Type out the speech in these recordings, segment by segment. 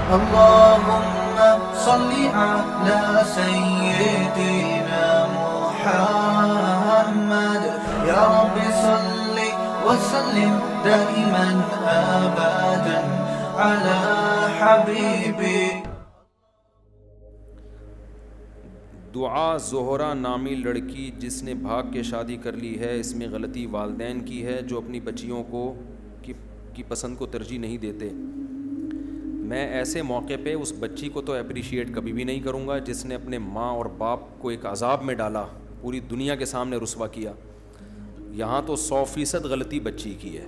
اللهم صل على سيدنا محمد يا رب صل وسلم دائما ابدا على حبيبك. دعا زہرا نامی لڑکی جس نے بھاگ کے شادی کر لی ہے، اس میں غلطی والدین کی ہے جو اپنی بچیوں کی پسند کو ترجیح نہیں دیتے. میں ایسے موقع پہ اس بچی کو تو اپریشیٹ کبھی بھی نہیں کروں گا جس نے اپنے ماں اور باپ کو ایک عذاب میں ڈالا، پوری دنیا کے سامنے رسوا کیا. یہاں تو 100% غلطی بچی کی ہے.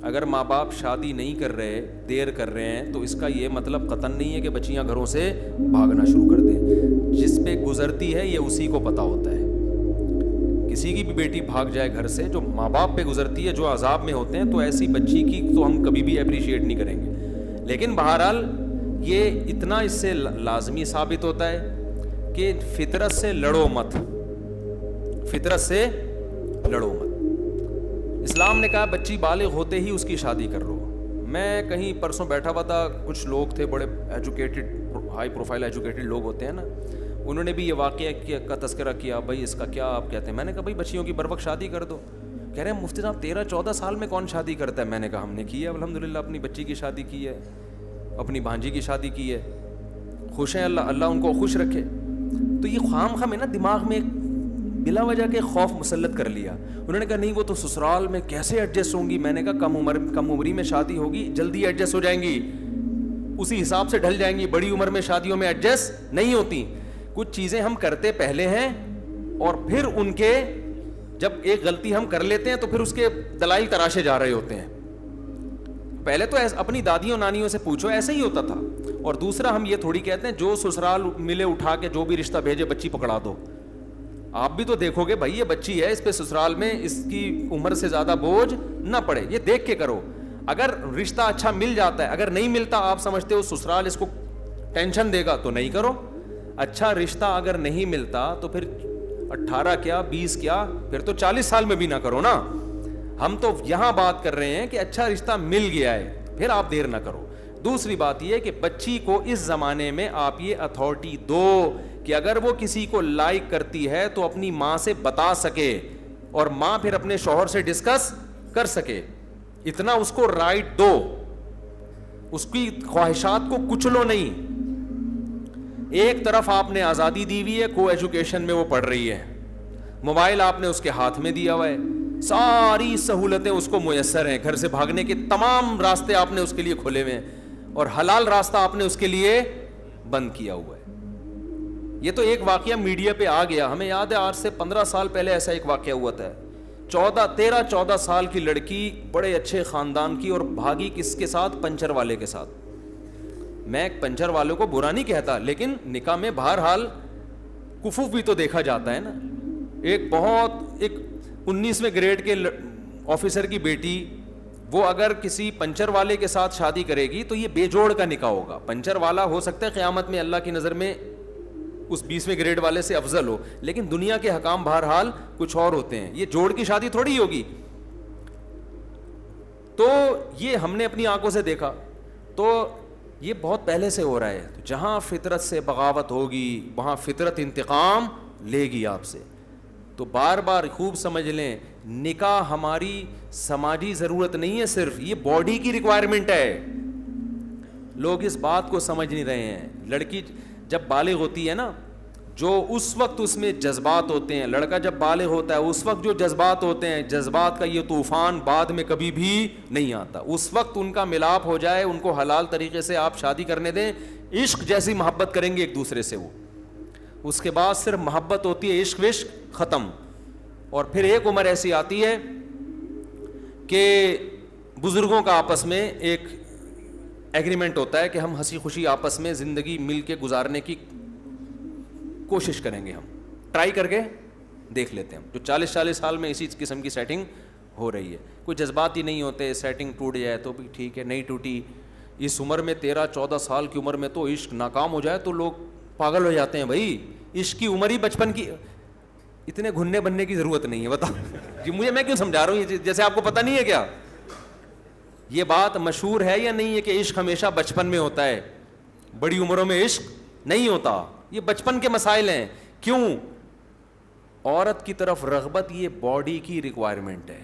اگر ماں باپ شادی نہیں کر رہے، دیر کر رہے ہیں، تو اس کا یہ مطلب قطعاً نہیں ہے کہ بچیاں گھروں سے بھاگنا شروع کر دیں. جس پہ گزرتی ہے یہ اسی کو پتہ ہوتا ہے. کسی کی بھی بیٹی بھاگ جائے گھر سے، جو ماں باپ پہ گزرتی ہے، جو عذاب میں ہوتے ہیں، تو ایسی بچی کی تو ہم کبھی بھی اپریشیٹ نہیں کریں گے. لیکن بہرحال یہ اتنا اس سے لازمی ثابت ہوتا ہے کہ فطرت سے لڑو مت، فطرت سے لڑو مت. اسلام نے کہا بچی بالغ ہوتے ہی اس کی شادی کر لو. میں کہیں پرسوں بیٹھا ہوا تھا، کچھ لوگ تھے بڑے ایجوکیٹڈ، ہائی پروفائل ایجوکیٹڈ لوگ ہوتے ہیں نا، انہوں نے بھی یہ واقعہ کا تذکرہ کیا. بھائی اس کا کیا آپ کہتے ہیں؟ میں نے کہا بھائی بچیوں کی بروقت شادی کر دو. کہہ رہے ہیں مفتی صاحب 13-14 سال میں کون شادی کرتا ہے؟ میں نے کہا ہم نے کی ہے الحمدللہ، اپنی بچی کی شادی کی ہے، اپنی بھانجی کی شادی کی ہے. خوش ہیں، اللہ ان کو خوش رکھے. تو یہ خواہ میں نا دماغ میں بلا وجہ کے خوف مسلط کر لیا. انہوں نے کہا نہیں وہ تو سسرال میں کیسے ایڈجسٹ ہوں گی. میں نے کہا کم عمری میں شادی ہوگی، جلدی ایڈجسٹ ہو جائیں گی، اسی حساب سے ڈھل جائیں گی. بڑی عمر میں شادیوں میں ایڈجسٹ نہیں ہوتی. کچھ چیزیں ہم کرتے پہلے ہیں اور پھر ان کے جب ایک غلطی ہم کر لیتے ہیں تو پھر اس کے دلائل تراشے جا رہے ہوتے ہیں. پہلے تو اپنی دادیوں نانیوں سے پوچھو، ایسا ہی ہوتا تھا. اور دوسرا ہم یہ تھوڑی کہتے ہیں جو سسرال ملے اٹھا کے جو بھی رشتہ بھیجے بچی پکڑا دو. آپ بھی تو دیکھو گے بھائی یہ بچی ہے، اس پہ سسرال میں اس کی عمر سے زیادہ بوجھ نہ پڑے، یہ دیکھ کے کرو. اگر رشتہ اچھا مل جاتا ہے، اگر نہیں ملتا آپ سمجھتے ہو سسرال اس کو ٹینشن دے گا تو نہیں کرو. اچھا رشتہ اگر نہیں ملتا تو پھر 18 کیا 20 کیا، پھر تو 40 سال میں بھی نہ کرو نا. ہم تو یہاں بات کر رہے ہیں کہ اچھا رشتہ مل گیا ہے، پھر آپ دیر نہ کرو. دوسری بات یہ کہ بچی کو اس زمانے میں آپ یہ اتھارٹی دو کہ اگر وہ کسی کو لائک کرتی ہے تو اپنی ماں سے بتا سکے اور ماں پھر اپنے شوہر سے ڈسکس کر سکے. اتنا اس کو رائٹ دو، اس کی خواہشات کو کچلو نہیں. ایک طرف آپ نے آزادی دی ہوئی ہے، کو ایجوکیشن میں وہ پڑھ رہی ہے، موبائل آپ نے اس کے ہاتھ میں دیا ہوا ہے، ساری سہولتیں اس کو میسر ہیں، گھر سے بھاگنے کے تمام راستے آپ نے اس کے لیے کھولے ہوئے ہیں اور حلال راستہ آپ نے اس کے لیے بند کیا ہوا ہے. یہ تو ایک واقعہ میڈیا پہ آ گیا، ہمیں یاد ہے آج سے 15 سال پہلے ایسا ایک واقعہ ہوا تھا. 13-14 سال کی لڑکی بڑے اچھے خاندان کی اور بھاگی کس کے ساتھ؟ پنچر والے کے ساتھ. میں پنچر والوں کو برا نہیں کہتا، لیکن نکاح میں بہرحال کفوف بھی تو دیکھا جاتا ہے نا. ایک 19ویں گریڈ کے آفیسر کی بیٹی وہ اگر کسی پنچر والے کے ساتھ شادی کرے گی تو یہ بے جوڑ کا نکاح ہوگا. پنچر والا ہو سکتا ہے قیامت میں اللہ کی نظر میں اس 20ویں گریڈ والے سے افضل ہو، لیکن دنیا کے حکام بہرحال کچھ اور ہوتے ہیں. یہ جوڑ کی شادی تھوڑی ہوگی. تو یہ ہم نے اپنی آنکھوں سے دیکھا. تو یہ بہت پہلے سے ہو رہا ہے. جہاں فطرت سے بغاوت ہوگی وہاں فطرت انتقام لے گی آپ سے. تو بار بار خوب سمجھ لیں، نکاح ہماری سماجی ضرورت نہیں ہے، صرف یہ باڈی کی ریکوائرمنٹ ہے. لوگ اس بات کو سمجھ نہیں رہے ہیں. لڑکی جب بالغ ہوتی ہے نا، جو اس وقت اس میں جذبات ہوتے ہیں، لڑکا جب بالغ ہوتا ہے اس وقت جو جذبات ہوتے ہیں، جذبات کا یہ طوفان بعد میں کبھی بھی نہیں آتا. اس وقت ان کا ملاپ ہو جائے، ان کو حلال طریقے سے آپ شادی کرنے دیں، عشق جیسی محبت کریں گے ایک دوسرے سے. وہ اس کے بعد صرف محبت ہوتی ہے، عشق وشق ختم. اور پھر ایک عمر ایسی آتی ہے کہ بزرگوں کا آپس میں ایک ایگریمنٹ ہوتا ہے کہ ہم ہنسی خوشی آپس میں زندگی مل کے گزارنے کی کوشش کریں گے. ہم ٹرائی کر کے دیکھ لیتے ہیں. جو 40 سال میں اسی قسم کی سیٹنگ ہو رہی ہے. کوئی جذبات ہی نہیں ہوتے، سیٹنگ ٹوٹ جائے تو بھی ٹھیک ہے، نہیں ٹوٹی. اس عمر میں 13-14 سال کی عمر میں تو عشق ناکام ہو جائے تو لوگ پاگل ہو جاتے ہیں. بھائی عشق کی عمر ہی بچپن کی، اتنے گھننے بننے کی ضرورت نہیں ہے. بتاؤ جی مجھے، میں کیوں سمجھا رہا ہوں؟ جیسے آپ کو پتہ نہیں ہے کیا؟ یہ بات مشہور ہے یا نہیں ہے کہ عشق ہمیشہ بچپن میں ہوتا ہے؟ بڑی عمروں میں عشق نہیں ہوتا. یہ بچپن کے مسائل ہیں. کیوں؟ عورت کی طرف رغبت یہ باڈی کی ریکوائرمنٹ ہے.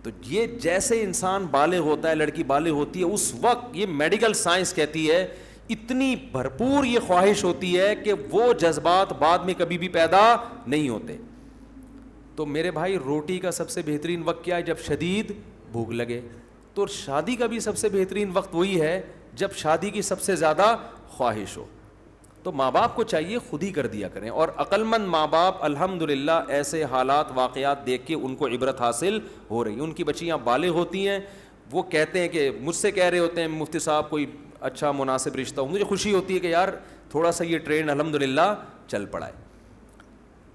تو یہ جیسے انسان بالغ ہوتا ہے, لڑکی بالغ ہوتی ہے, اس وقت یہ میڈیکل سائنس کہتی ہے اتنی بھرپور یہ خواہش ہوتی ہے کہ وہ جذبات بعد میں کبھی بھی پیدا نہیں ہوتے. تو میرے بھائی روٹی کا سب سے بہترین وقت کیا ہے؟ جب شدید بھوک لگے. تو شادی کا بھی سب سے بہترین وقت وہی ہے جب شادی کی سب سے زیادہ خواہش ہو. تو ماں باپ کو چاہیے خود ہی کر دیا کریں. اور عقل مند ماں باپ الحمدللہ ایسے حالات واقعات دیکھ کے ان کو عبرت حاصل ہو رہی ہے. ان کی بچیاں بالغ ہوتی ہیں, وہ کہتے ہیں کہ مجھ سے کہہ رہے ہوتے ہیں مفتی صاحب کوئی اچھا مناسب رشتہ ہو. مجھے خوشی ہوتی ہے کہ یار تھوڑا سا یہ ٹرینڈ الحمدللہ چل پڑا ہے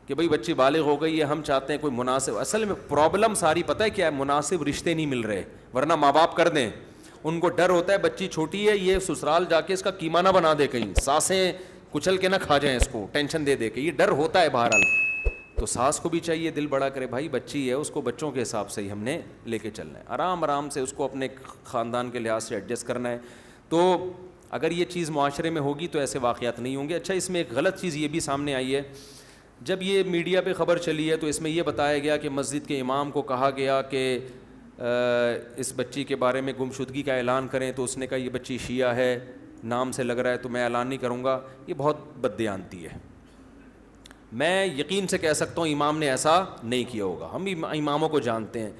کہ بھئی بچی بالغ ہو گئی ہے, ہم چاہتے ہیں کوئی مناسب. اصل میں پرابلم ساری پتہ ہے کیا ہے؟ مناسب رشتے نہیں مل رہے, ورنہ ماں باپ کر دیں. ان کو ڈر ہوتا ہے بچی چھوٹی ہے, یہ سسرال جا کے اس کا قیمہ نہ بنا دے, کہیں ساسیں کچل کے نہ کھا جائیں اس کو, ٹینشن دے دے کے. یہ ڈر ہوتا ہے بہرحال. تو ساس کو بھی چاہیے دل بڑا کرے, بھائی بچی ہے اس کو بچوں کے حساب سے ہی ہم نے لے کے چلنا ہے, آرام آرام سے اس کو اپنے خاندان کے لحاظ سے ایڈجسٹ کرنا ہے. تو اگر یہ چیز معاشرے میں ہوگی تو ایسے واقعات نہیں ہوں گے. اچھا, اس میں ایک غلط چیز یہ بھی سامنے آئی ہے. جب یہ میڈیا پہ خبر چلی ہے تو اس میں یہ بتایا گیا کہ مسجد کے امام کو کہا گیا کہ اس بچی کے بارے میں گمشدگی کا اعلان کریں, تو اس نے کہا یہ بچی شیعہ ہے, نام سے لگ رہا ہے, تو میں اعلان نہیں کروں گا. یہ بہت بددیانتی ہے. میں یقین سے کہہ سکتا ہوں امام نے ایسا نہیں کیا ہوگا. ہم اماموں کو جانتے ہیں.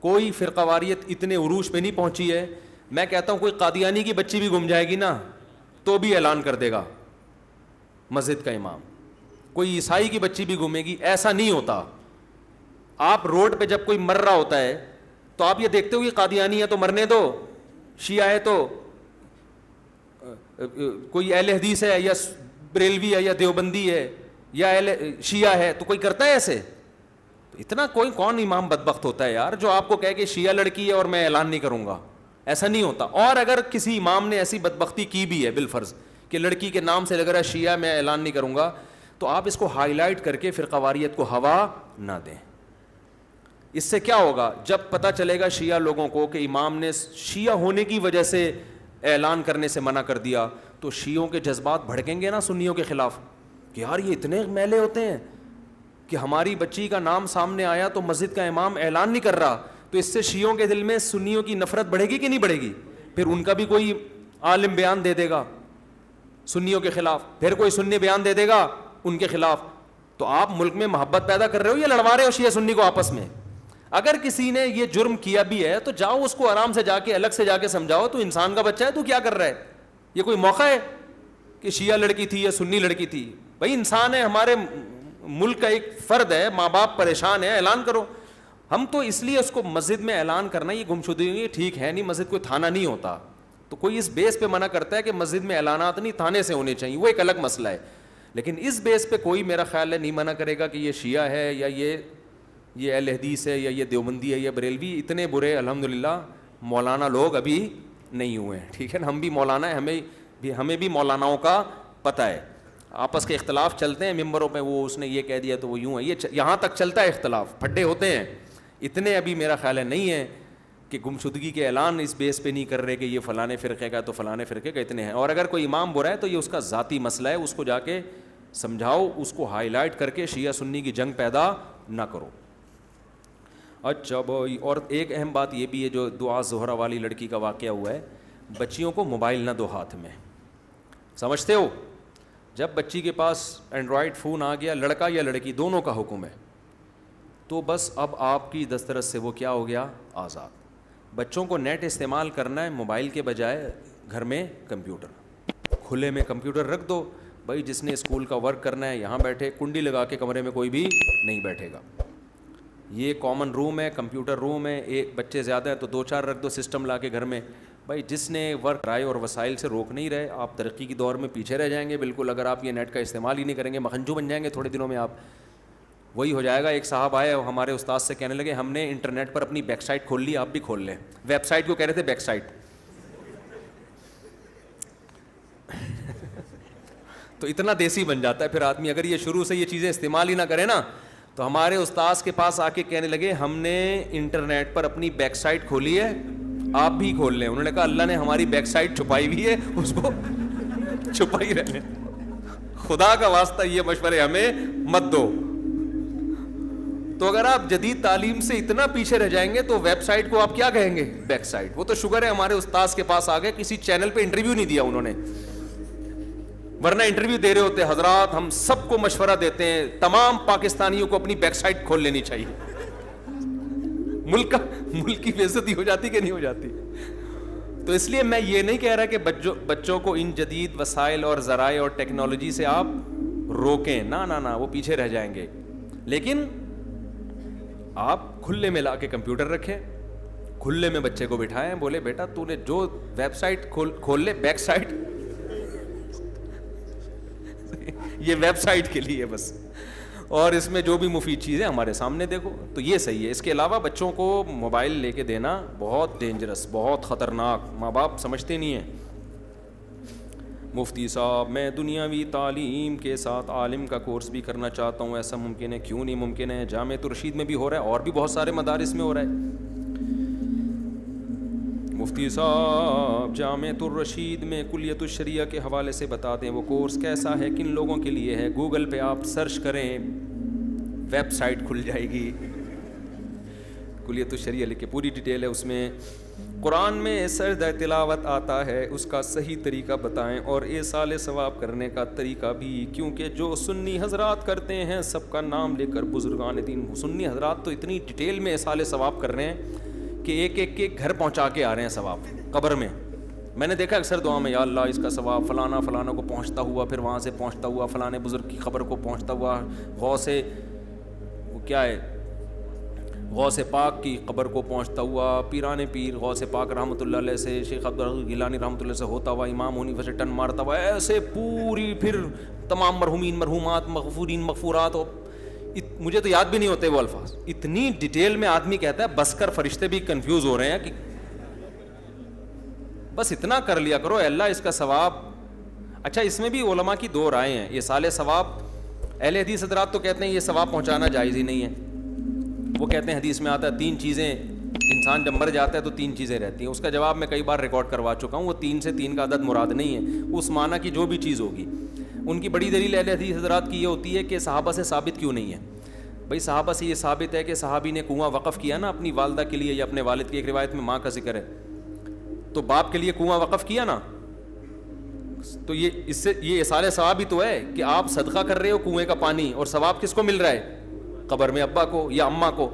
کوئی فرقہ واریت اتنے عروج پہ نہیں پہنچی ہے. میں کہتا ہوں کوئی قادیانی کی بچی بھی گم جائے گی نا تو بھی اعلان کر دے گا مسجد کا امام. کوئی عیسائی کی بچی بھی گھومے گی, ایسا نہیں ہوتا. آپ روڈ پہ جب کوئی مر رہا ہوتا ہے تو آپ یہ دیکھتے ہو کہ قادیانی ہے تو مرنے دو, شیعہ ہے تو کوئی اہل حدیث ہے یا بریلوی ہے یا دیوبندی ہے یا اہل شیعہ ہے تو کوئی کرتا ہے ایسے؟ اتنا کوئی کون امام بدبخت ہوتا ہے یار جو آپ کو کہے کہ شیعہ لڑکی ہے اور میں اعلان نہیں کروں گا. ایسا نہیں ہوتا. اور اگر کسی امام نے ایسی بدبختی کی بھی ہے بالفرض کہ لڑکی کے نام سے لگ رہا ہے شیعہ, میں اعلان نہیں کروں گا, تو آپ اس کو ہائی لائٹ کر کے فرقہ واریت کو ہوا نہ دیں. اس سے کیا ہوگا؟ جب پتہ چلے گا شیعہ لوگوں کو کہ امام نے شیعہ ہونے کی وجہ سے اعلان کرنے سے منع کر دیا, تو شیعوں کے جذبات بھڑکیں گے نا سنیوں کے خلاف کہ یار یہ اتنے میلے ہوتے ہیں کہ ہماری بچی کا نام سامنے آیا تو مسجد کا امام اعلان نہیں کر رہا. تو اس سے شیعوں کے دل میں سنیوں کی نفرت بڑھے گی کہ نہیں بڑھے گی؟ پھر ان کا بھی کوئی عالم بیان دے دے گا سنیوں کے خلاف, پھر کوئی سنی بیان دے دے گا ان کے خلاف. تو آپ ملک میں محبت پیدا کر رہے ہو یا لڑوا رہے ہو شیعہ سنی کو آپس میں؟ اگر کسی نے یہ جرم کیا بھی ہے تو جاؤ اس کو آرام سے جا کے الگ سے جا کے سمجھاؤ, تو انسان کا بچہ ہے, تو کیا کر رہا ہے؟ یہ کوئی موقع ہے کہ شیعہ لڑکی تھی یا سنی لڑکی تھی؟ بھائی انسان ہے, ہمارے ملک کا ایک فرد ہے, ماں باپ پریشان ہے, اعلان کرو. ہم تو اس لیے اس کو مسجد میں اعلان کرنا یہ گمشدگی ٹھیک ہے نہیں, مسجد کوئی تھانہ نہیں ہوتا. تو کوئی اس بیس پہ منع کرتا ہے کہ مسجد میں اعلانات نہیں تھانے سے ہونے چاہیے, وہ ایک الگ مسئلہ ہے. لیکن اس بیس پہ کوئی میرا خیال ہے نہیں منع کرے گا کہ یہ شیعہ ہے یا یہ اہل حدیث ہے یا یہ دیوبندی ہے یا بریلوی. اتنے برے الحمدللہ مولانا لوگ ابھی نہیں ہوئے ہیں, ٹھیک ہے نا. ہم بھی مولانا ہیں, ہمیں بھی مولاناؤں کا پتہ ہے. آپس کے اختلاف چلتے ہیں ممبروں پہ, وہ اس نے یہ کہہ دیا تو وہ یوں ہے, یہ یہاں تک چلتا ہے اختلاف, پھڈے ہوتے ہیں. اتنے ابھی میرا خیال ہے نہیں ہے کہ گمشدگی کے اعلان اس بیس پہ نہیں کر رہے کہ یہ فلانے فرقے کا تو فلانے فرقے کا, اتنے ہیں. اور اگر کوئی امام برا ہے تو یہ اس کا ذاتی مسئلہ ہے, اس کو جا کے سمجھاؤ, اس کو ہائی لائٹ کر کے شیعہ سنی کی جنگ پیدا نہ کرو. اچھا بھائی, اور ایک اہم بات یہ بھی ہے جو دعا زہرا والی لڑکی کا واقعہ ہوا ہے, بچیوں کو موبائل نہ دو ہاتھ میں. سمجھتے ہو, جب بچی کے پاس اینڈرائڈ فون آ گیا, لڑکا یا لڑکی دونوں کا حکم ہے, تو بس اب آپ کی دسترس سے وہ کیا ہو گیا, آزاد. بچوں کو نیٹ استعمال کرنا ہے موبائل کے بجائے گھر میں کمپیوٹر, کھلے میں کمپیوٹر رکھ دو. بھائی جس نے اسکول کا ورک کرنا ہے یہاں بیٹھے, کنڈی لگا کے کمرے میں کوئی بھی نہیں بیٹھے گا. یہ کامن روم ہے, کمپیوٹر روم ہے, ایک بچے زیادہ ہیں تو 2-4 رکھ دو سسٹم لا کے گھر میں. بھائی جس نے ورک رائے اور وسائل سے روک نہیں رہے, آپ ترقی کی دور میں پیچھے رہ جائیں گے بالکل. اگر آپ یہ نیٹ کا استعمال ہی نہیں کریں گے, مکھنجو بن جائیں گے تھوڑے دنوں میں آپ. وہی ہو جائے گا. ایک صاحب آئے اور ہمارے استاد سے کہنے لگے ہم نے انٹرنیٹ پر اپنی بیک سائٹ کھول لی, آپ بھی کھول لیں. ویب سائٹ کو کہہ رہے تھے بیک سائٹ. تو اتنا دیسی بن جاتا ہے پھر آدمی اگر یہ شروع سے یہ چیزیں استعمال ہی نہ کرے نا. تو ہمارے استاذ کے پاس آ کے کہنے لگے ہم نے انٹرنیٹ پر اپنی بیک سائٹ کھولی ہے, آپ بھی کھول لیں. انہوں نے کہا اللہ نے ہماری بیک سائٹ چھپائی ہوئی ہے, اس کو چھپا ہی رہنے. خدا کا واسطہ یہ مشورے ہمیں مت دو. تو اگر آپ جدید تعلیم سے اتنا پیچھے رہ جائیں گے تو ویب سائٹ کو آپ کیا کہیں گے؟ Back sight. وہ تو شکر ہے ہمارے استاذ کے پاس آ گئے, کسی چینل پہ انٹرویو نہیں دیا انہوں نے, ورنہ انٹرویو دے رہے ہوتے. حضرات ہم سب کو مشورہ دیتے ہیں تمام پاکستانیوں کو اپنی بیک سائٹ کھول لینی چاہیے. ملک کی بے عزتی ہو جاتی کہ نہیں ہو جاتی؟ تو اس لیے میں یہ نہیں کہہ رہا کہ بچوں کو ان جدید وسائل اور ذرائع اور ٹیکنالوجی سے آپ روکیں, نہ وہ پیچھے رہ جائیں گے. لیکن آپ کھلے میں لا کے کمپیوٹر رکھیں, کھلے میں بچے کو بٹھائیں, بولے بیٹا تو نے جو ویب سائٹ کھول لے, بیک سائٹ یہ ویب سائٹ کے لیے بس, اور اس میں جو بھی مفید چیزیں ہمارے سامنے دیکھو, تو یہ صحیح ہے. اس کے علاوہ بچوں کو موبائل لے کے دینا بہت ڈینجرس, بہت خطرناک. ماں باپ سمجھتے نہیں ہیں. مفتی صاحب میں دنیاوی تعلیم کے ساتھ عالم کا کورس بھی کرنا چاہتا ہوں, ایسا ممکن ہے؟ کیوں نہیں ممکن ہے؟ جامعہ الرشید میں بھی ہو رہا ہے اور بھی بہت سارے مدارس میں ہو رہا ہے. مفتی صاحب جامعہ الرشید میں کلیت الشریعہ کے حوالے سے بتا دیں وہ کورس کیسا ہے, کن لوگوں کے لیے ہے؟ گوگل پہ آپ سرچ کریں, ویب سائٹ کھل جائے گی, کلیت الشریعہ لکھ کے پوری ڈیٹیل ہے اس میں. قرآن میں سجدہ تلاوت آتا ہے, اس کا صحیح طریقہ بتائیں, اور ایصال ثواب کرنے کا طریقہ بھی, کیونکہ جو سنی حضرات کرتے ہیں سب کا نام لے کر بزرگان دین. سنی حضرات تو اتنی ڈیٹیل میں ایصال ثواب کر رہے ہیں کہ ایک ایک کے گھر پہنچا کے آ رہے ہیں ثواب قبر میں. میں نے دیکھا اکثر دعا میں, یا اللہ اس کا ثواب فلانا فلانا کو پہنچتا ہوا, پھر وہاں سے پہنچتا ہوا فلانے بزرگ کی قبر کو پہنچتا ہوا, غوث وہ کیا ہے غوث پاک کی قبر کو پہنچتا ہوا, پیران پیر غوث پاک رحمۃ اللہ علیہ سے, شیخ عبدالعزیز گیلانی رحمۃ اللہ سے ہوتا ہوا, امام حنیفہ سے ٹن مارتا ہوا, ایسے پوری پھر تمام مرحومین مرحومات مغفورین مغفورات. مجھے تو یاد بھی نہیں ہوتے وہ الفاظ, اتنی ڈیٹیل میں آدمی کہتا ہے بس کر, فرشتے بھی کنفیوز ہو رہے ہیں کہ بس اتنا کر لیا کرو, اے اللہ اس کا ثواب. اچھا اس میں بھی علماء کی دو رائے ہیں. یہ سال ثواب, اہل حدیث حضرات تو کہتے ہیں یہ ثواب پہنچانا جائز ہی نہیں ہے. وہ کہتے ہیں حدیث میں آتا ہے 3 چیزیں, انسان جب مر جاتا ہے تو 3 چیزیں رہتی ہیں. اس کا جواب میں کئی بار ریکارڈ کروا چکا ہوں. وہ 3 سے 3 کا عدد مراد نہیں ہے, اس معنی کی جو بھی چیز ہوگی. ان کی بڑی دلیل اہل حدیث حضرات کی یہ ہوتی ہے کہ صحابہ سے ثابت کیوں نہیں ہے. بھائی صحابہ سے یہ ثابت ہے کہ صحابی نے کنواں وقف کیا نا اپنی والدہ کے لیے یا اپنے والد کی, ایک روایت میں ماں کا ذکر ہے, تو باپ کے لیے کنواں وقف کیا نا, تو یہ اس سے یہ ایصال ثواب ہی تو ہے کہ آپ صدقہ کر رہے ہو کنویں کا پانی, اور ثواب کس کو مل رہا ہے؟ قبر میں ابا کو یا اماں کو.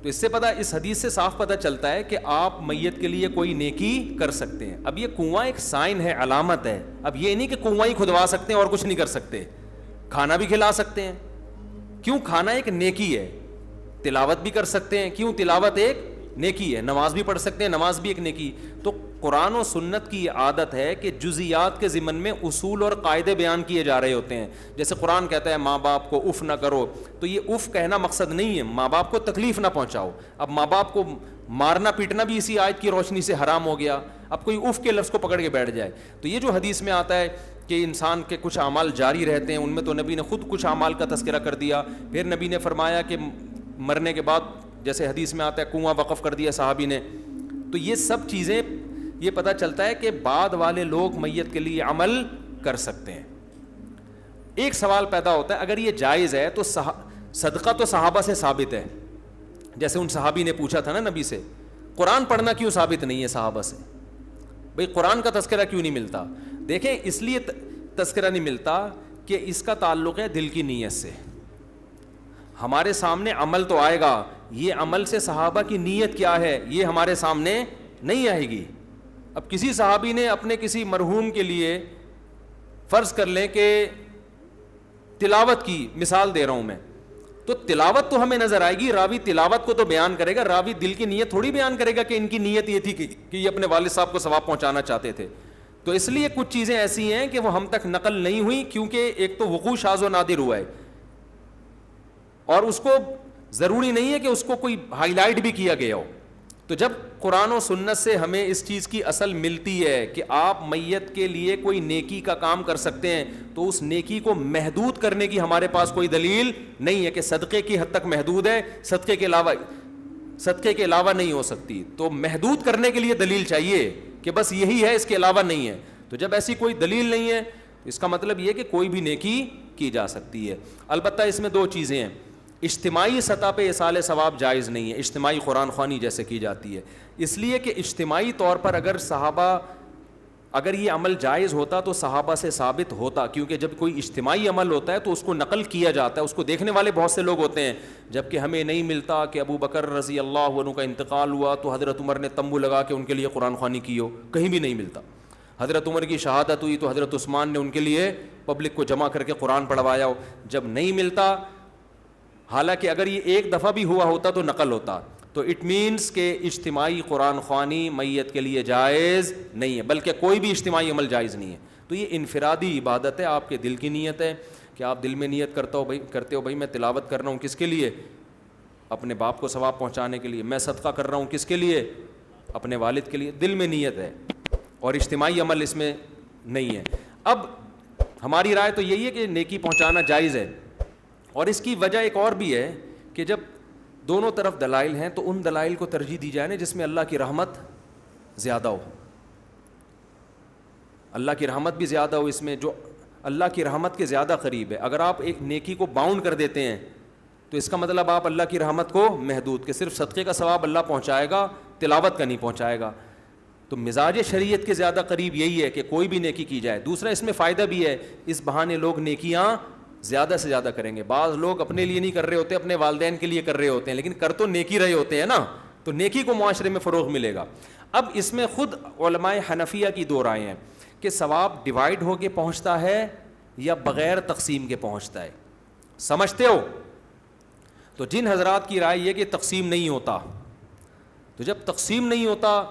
تو اس سے پتہ, اس حدیث سے صاف پتہ چلتا ہے کہ آپ میت کے لیے کوئی نیکی کر سکتے ہیں. اب یہ کنواں ایک سائن ہے, علامت ہے. اب یہ نہیں کہ کنواں ہی کھدوا سکتے ہیں اور کچھ نہیں کر سکتے. کھانا بھی کھلا سکتے ہیں, کیوں؟ کھانا ایک نیکی ہے. تلاوت بھی کر سکتے ہیں, کیوں؟ تلاوت ایک نیکی ہے. نماز بھی پڑھ سکتے ہیں, نماز بھی ایک نیکی. تو قرآن و سنت کی عادت ہے کہ جزیات کے ضمن میں اصول اور قاعدے بیان کیے جا رہے ہوتے ہیں. جیسے قرآن کہتا ہے ماں باپ کو اف نہ کرو, تو یہ اف کہنا مقصد نہیں ہے, ماں باپ کو تکلیف نہ پہنچاؤ. اب ماں باپ کو مارنا پیٹنا بھی اسی آیت کی روشنی سے حرام ہو گیا. اب کوئی اف کے لفظ کو پکڑ کے بیٹھ جائے. تو یہ جو حدیث میں آتا ہے کہ انسان کے کچھ اعمال جاری رہتے ہیں, ان میں تو نبی نے خود کچھ اعمال کا تذکرہ کر دیا. پھر نبی نے فرمایا کہ مرنے کے بعد جیسے حدیث میں آتا ہے کنواں وقف کر دیا صحابی نے. تو یہ سب چیزیں یہ پتہ چلتا ہے کہ بعد والے لوگ میت کے لیے عمل کر سکتے ہیں. ایک سوال پیدا ہوتا ہے, اگر یہ جائز ہے تو صدقہ تو صحابہ سے ثابت ہے. جیسے ان صحابی نے پوچھا تھا نا نبی سے, قرآن پڑھنا کیوں ثابت نہیں ہے صحابہ سے؟ بھئی قرآن کا تذکرہ کیوں نہیں ملتا؟ دیکھیں اس لیے تذکرہ نہیں ملتا کہ اس کا تعلق ہے دل کی نیت سے. ہمارے سامنے عمل تو آئے گا, یہ عمل سے صحابہ کی نیت کیا ہے یہ ہمارے سامنے نہیں آئے گی. اب کسی صحابی نے اپنے کسی مرحوم کے لیے فرض کر لیں کہ تلاوت کی, مثال دے رہا ہوں میں, تو تلاوت تو ہمیں نظر آئے گی, راوی تلاوت کو تو بیان کرے گا, راوی دل کی نیت تھوڑی بیان کرے گا کہ ان کی نیت یہ تھی کہ یہ اپنے والد صاحب کو ثواب پہنچانا چاہتے تھے. تو اس لیے کچھ چیزیں ایسی ہیں کہ وہ ہم تک نقل نہیں ہوئی, کیونکہ ایک تو وقوع شاذ و نادر ہوا ہے, اور اس کو ضروری نہیں ہے کہ اس کو کوئی ہائی لائٹ بھی کیا گیا ہو. تو جب قرآن و سنت سے ہمیں اس چیز کی اصل ملتی ہے کہ آپ میت کے لیے کوئی نیکی کا کام کر سکتے ہیں, تو اس نیکی کو محدود کرنے کی ہمارے پاس کوئی دلیل نہیں ہے کہ صدقے کی حد تک محدود ہے, صدقے کے علاوہ نہیں ہو سکتی. تو محدود کرنے کے لیے دلیل چاہیے کہ بس یہی ہے, اس کے علاوہ نہیں ہے. تو جب ایسی کوئی دلیل نہیں ہے تو اس کا مطلب یہ کہ کوئی بھی نیکی کی جا سکتی ہے. البتہ اس میں دو چیزیں ہیں. اجتماعی سطح پہ ایصال ثواب جائز نہیں ہے, اجتماعی قرآن خوانی جیسے کی جاتی ہے, اس لیے کہ اجتماعی طور پر اگر یہ عمل جائز ہوتا تو صحابہ سے ثابت ہوتا, کیونکہ جب کوئی اجتماعی عمل ہوتا ہے تو اس کو نقل کیا جاتا ہے, اس کو دیکھنے والے بہت سے لوگ ہوتے ہیں. جبکہ ہمیں نہیں ملتا کہ ابو بکر رضی اللہ عنہ کا انتقال ہوا تو حضرت عمر نے تمبو لگا کے ان کے لیے قرآن خوانی کی ہو, کہیں بھی نہیں ملتا. حضرت عمر کی شہادت ہوئی تو حضرت عثمان نے ان کے لیے پبلک کو جمع کر کے قرآن پڑھوایا ہو, جب نہیں ملتا. حالانکہ اگر یہ ایک دفعہ بھی ہوا ہوتا تو نقل ہوتا. تو اٹ مینس کہ اجتماعی قرآن خوانی میت کے لیے جائز نہیں ہے, بلکہ کوئی بھی اجتماعی عمل جائز نہیں ہے. تو یہ انفرادی عبادت ہے, آپ کے دل کی نیت ہے کہ آپ دل میں نیت کرتے ہو بھائی میں تلاوت کر رہا ہوں, کس کے لیے؟ اپنے باپ کو ثواب پہنچانے کے لیے. میں صدقہ کر رہا ہوں, کس کے لیے؟ اپنے والد کے لیے. دل میں نیت ہے, اور اجتماعی عمل اس میں نہیں ہے. اب ہماری رائے تو یہی ہے کہ نیکی پہنچانا جائز ہے, اور اس کی وجہ ایک اور بھی ہے کہ جب دونوں طرف دلائل ہیں تو ان دلائل کو ترجیح دی جائے نا جس میں اللہ کی رحمت زیادہ ہو. اللہ کی رحمت بھی زیادہ ہو اس میں, جو اللہ کی رحمت کے زیادہ قریب ہے. اگر آپ ایک نیکی کو باؤنڈ کر دیتے ہیں تو اس کا مطلب آپ اللہ کی رحمت کو محدود, کہ صرف صدقے کا ثواب اللہ پہنچائے گا, تلاوت کا نہیں پہنچائے گا. تو مزاج شریعت کے زیادہ قریب یہی ہے کہ کوئی بھی نیکی کی جائے. دوسرا اس میں فائدہ بھی ہے, اس بہانے لوگ نیکیاں زیادہ سے زیادہ کریں گے. بعض لوگ اپنے لیے نہیں کر رہے ہوتے, اپنے والدین کے لیے کر رہے ہوتے ہیں, لیکن کر تو نیکی رہے ہوتے ہیں نا, تو نیکی کو معاشرے میں فروغ ملے گا. اب اس میں خود علماء حنفیہ کی دو رائے ہیں کہ ثواب ڈیوائیڈ ہو کے پہنچتا ہے یا بغیر تقسیم کے پہنچتا ہے. سمجھتے ہو؟ تو جن حضرات کی رائے یہ کہ تقسیم نہیں ہوتا, تو جب تقسیم نہیں ہوتا,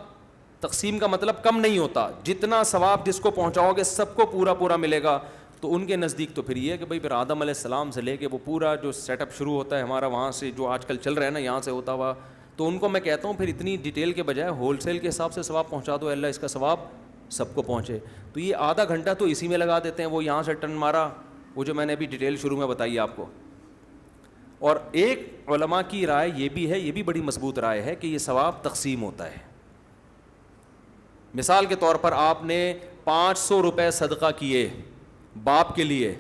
تقسیم کا مطلب کم نہیں ہوتا, جتنا ثواب جس کو پہنچاؤ گے سب کو پورا پورا ملے گا. تو ان کے نزدیک تو پھر یہ ہے کہ بھائی پھر آدم علیہ السلام سے لے کے وہ پورا جو سیٹ اپ شروع ہوتا ہے ہمارا وہاں سے جو آج کل چل رہا ہے نا یہاں سے ہوتا ہوا, تو ان کو میں کہتا ہوں پھر اتنی ڈیٹیل کے بجائے ہول سیل کے حساب سے ثواب پہنچا دو, اللہ اس کا ثواب سب کو پہنچے. تو یہ آدھا گھنٹہ تو اسی میں لگا دیتے ہیں, وہ یہاں سے ٹن مارا, وہ جو میں نے ابھی ڈیٹیل شروع میں بتائی آپ کو. اور ایک علماء کی رائے یہ بھی ہے, یہ بھی بڑی مضبوط رائے ہے کہ یہ ثواب تقسیم ہوتا ہے. مثال کے طور پر آپ نے 500 روپے صدقہ کیے باپ کے لیے,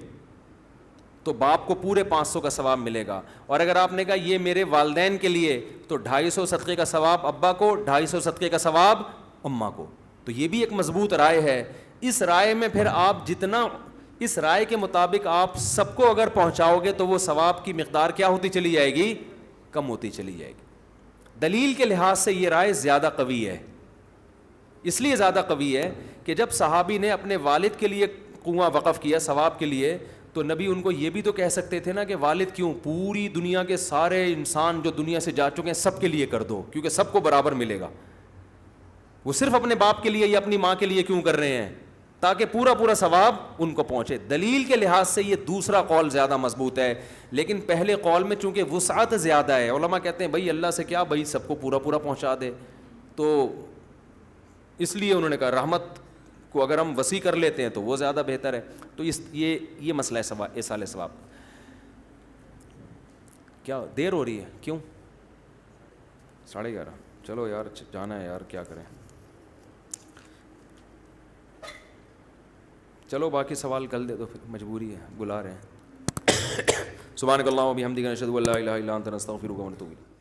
تو باپ کو پورے 500 کا ثواب ملے گا. اور اگر آپ نے کہا یہ میرے والدین کے لیے, تو 250 صدقے کا ثواب ابا کو, 250 صدقے کا ثواب اماں کو. تو یہ بھی ایک مضبوط رائے ہے. اس رائے میں پھر آپ جتنا, اس رائے کے مطابق آپ سب کو اگر پہنچاؤ گے تو وہ ثواب کی مقدار کیا ہوتی چلی جائے گی؟ کم ہوتی چلی جائے گی. دلیل کے لحاظ سے یہ رائے زیادہ قوی ہے. اس لیے زیادہ قوی ہے کہ جب صحابی نے اپنے والد کے لیے کنواں وقف کیا ثواب کے لیے, تو نبی ان کو یہ بھی تو کہہ سکتے تھے نا کہ والد کیوں, پوری دنیا کے سارے انسان جو دنیا سے جا چکے ہیں سب کے لیے کر دو, کیونکہ سب کو برابر ملے گا. وہ صرف اپنے باپ کے لیے یا اپنی ماں کے لیے کیوں کر رہے ہیں؟ تاکہ پورا پورا ثواب ان کو پہنچے. دلیل کے لحاظ سے یہ دوسرا قول زیادہ مضبوط ہے, لیکن پہلے قول میں چونکہ وسعت زیادہ ہے, علماء کہتے ہیں بھائی اللہ سے کیا, بھائی سب کو پورا پورا پہنچا دے, تو اس لیے انہوں نے کہا رحمت کو اگر ہم وسیع کر لیتے ہیں تو وہ زیادہ بہتر ہے. تو یہ مسئلہ ہے ایصال ثواب. کیا دیر ہو رہی ہے؟ کیوں 11:30؟ چلو یار جانا ہے یار, کیا کریں. چلو باقی سوال کل دے دو, پھر مجبوری ہے, بلا رہے ہیں. سبحانک اللہم و بحمدک نشہد ان لا الہ الا انت نستغفرک و نتوب الیک.